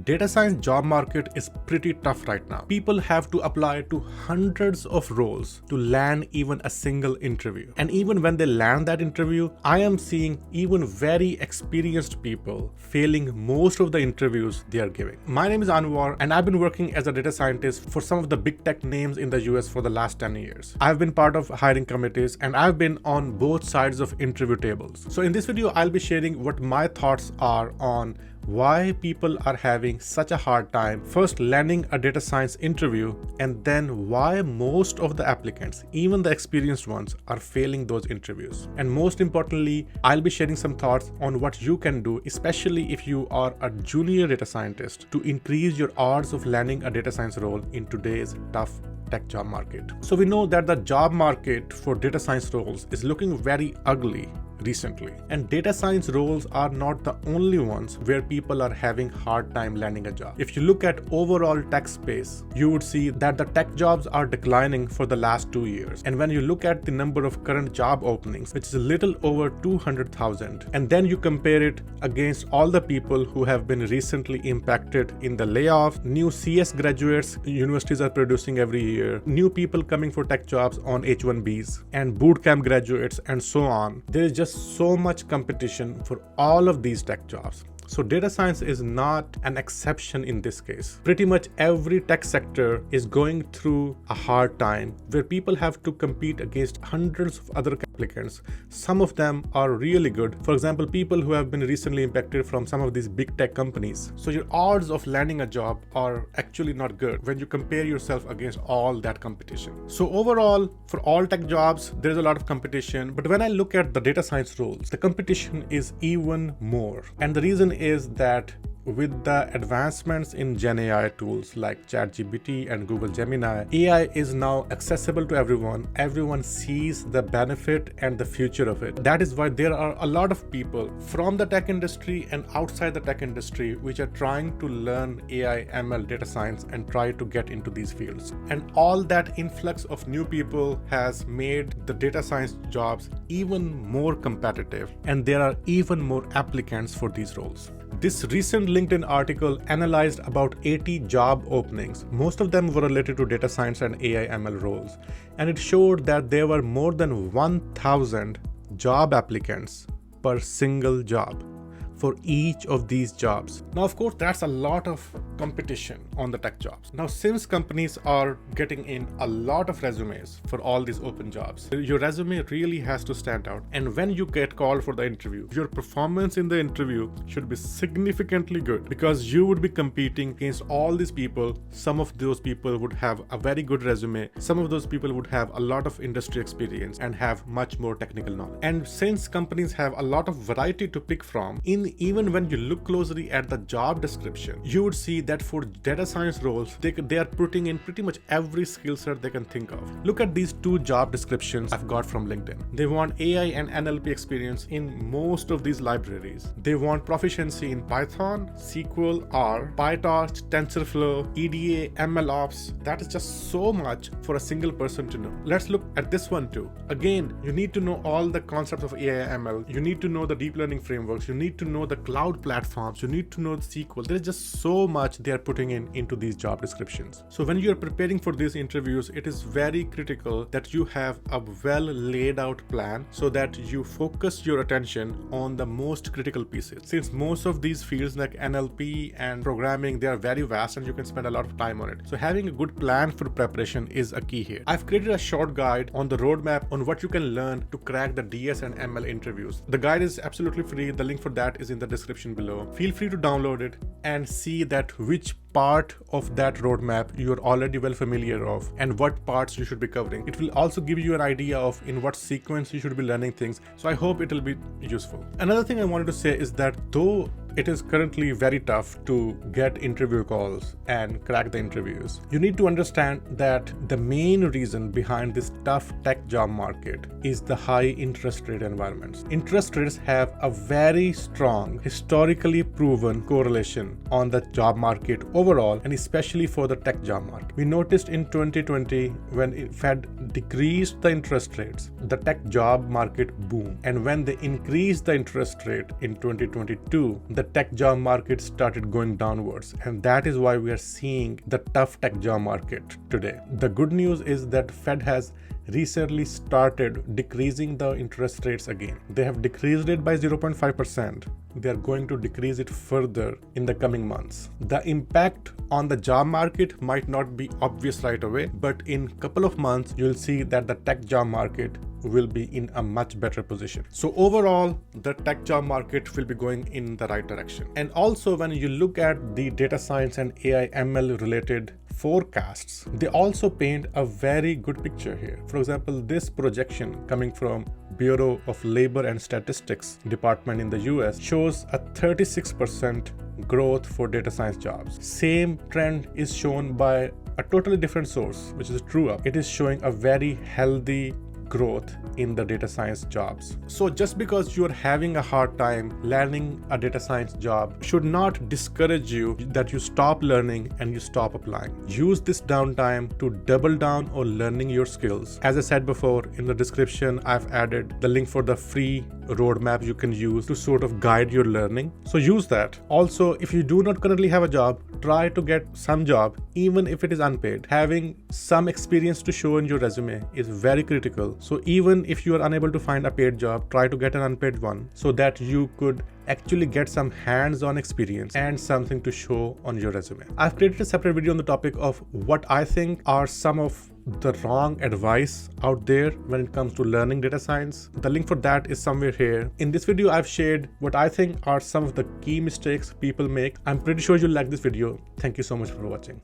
Data science job market is pretty tough right now. People have to apply to hundreds of roles to land even a single interview. And even when they land that interview, I am seeing even very experienced people failing most of the interviews they are giving. My name is Anwar and I've been working as a data scientist for some of the big tech names in the US for the last 10 years. I've been part of hiring committees and I've been on both sides of interview tables. So in this video, I'll be sharing what my thoughts are on why people are having such a hard time first landing a data science interview, and then why most of the applicants, even the experienced ones, are failing those interviews. And most importantly, I'll be sharing some thoughts on what you can do, especially if you are a junior data scientist, to increase your odds of landing a data science role in today's tough tech job market. So we know that the job market for data science roles is looking very ugly recently, and data science roles are not the only ones where people are having hard time landing a job. If you look at overall tech space, you would see that the tech jobs are declining for the last 2 years. And when you look at the number of current job openings, which is a little over 200,000, and then you compare it against all the people who have been recently impacted in the layoff, new CS graduates universities are producing every year, new people coming for tech jobs on H-1Bs, and bootcamp graduates, and so on. There is just so much competition for all of these tech jobs. So data science is not an exception in this case. Pretty much every tech sector is going through a hard time where people have to compete against hundreds of other applicants. Some of them are really good. For example, people who have been recently impacted from some of these big tech companies. So your odds of landing a job are actually not good when you compare yourself against all that competition. So overall, for all tech jobs, there's a lot of competition. But when I look at the data science roles, the competition is even more. And the reason is that with the advancements in Gen AI tools like ChatGPT and Google Gemini, AI is now accessible to everyone. Everyone sees the benefit and the future of it. That is why there are a lot of people from the tech industry and outside the tech industry which are trying to learn AI, ML, data science and try to get into these fields. And all that influx of new people has made the data science jobs even more competitive, and there are even more applicants for these roles. This recent LinkedIn article analyzed about 80 job openings. Most of them were related to data science and AI ML roles. And it showed that there were more than 1,000 job applicants per single job for each of these jobs. Now, of course, that's a lot of competition on the tech jobs. Now, since companies are getting in a lot of resumes for all these open jobs, your resume really has to stand out. And when you get called for the interview, your performance in the interview should be significantly good because you would be competing against all these people. Some of those people would have a very good resume. Some of those people would have a lot of industry experience and have much more technical knowledge. And since companies have a lot of variety to pick from, even when you look closely at the job description, you would see that for data science roles, they are putting in pretty much every skill set they can think of. Look at these two job descriptions I've got from LinkedIn. They want AI and NLP experience in most of these libraries. They want proficiency in Python, SQL, R, PyTorch, TensorFlow, EDA, MLOps. That is just so much for a single person to know. Let's look at this one too. Again, you need to know all the concepts of AI ML. You need to know the deep learning frameworks. You need to know the cloud platforms. You need to know the SQL. There's just so much they are putting into these job descriptions. So when you are preparing for these interviews, it is very critical that you have a well laid out plan so that you focus your attention on the most critical pieces. Since most of these fields like NLP and programming, they are very vast and you can spend a lot of time on it. So having a good plan for preparation is a key here. I've created a short guide on the roadmap on what you can learn to crack the DS and ML interviews. The guide is absolutely free. The link for that is in the description below. Feel free to download it and see that which part of that roadmap you're already well familiar of and what parts you should be covering. It will also give you an idea of in what sequence you should be learning things. So I hope it will be useful. Another thing I wanted to say is that though it is currently very tough to get interview calls and crack the interviews, you need to understand that the main reason behind this tough tech job market is the high interest rate environments. Interest rates have a very strong, historically proven correlation on the job market overall, and especially for the tech job market. We noticed in 2020 when Fed decreased the interest rates, the tech job market boomed. And when they increased the interest rate in 2022, the tech job market started going downwards. And that is why we are seeing the tough tech job market today. The good news is that Fed has recently started decreasing the interest rates again. They have decreased it by 0.5%. They are going to decrease it further in the coming months. The impact on the job market might not be obvious right away, but in a couple of months, you'll see that the tech job market will be in a much better position. So overall, the tech job market will be going in the right direction. And also when you look at the data science and AI ML related forecasts, they also paint a very good picture here. For example, this projection coming from Bureau of Labor and Statistics Department in the US shows a 36% growth for data science jobs. Same trend is shown by a totally different source, which is TrueUp. It is showing a very healthy growth in the data science jobs. So just because you're having a hard time landing a data science job should not discourage you that you stop learning and you stop applying. Use this downtime to double down on learning your skills. As I said before, in the description, I've added the link for the free roadmap you can use to sort of guide your learning. So use that. Also, if you do not currently have a job, try to get some job, even if it is unpaid. Having some experience to show in your resume is very critical. So even if you are unable to find a paid job, try to get an unpaid one so that you could actually get some hands-on experience and something to show on your resume. I've created a separate video on the topic of what I think are some of the wrong advice out there when it comes to learning data science. The link for that is somewhere here. In this video, I've shared what I think are some of the key mistakes people make. I'm pretty sure you'll like this video. Thank you so much for watching.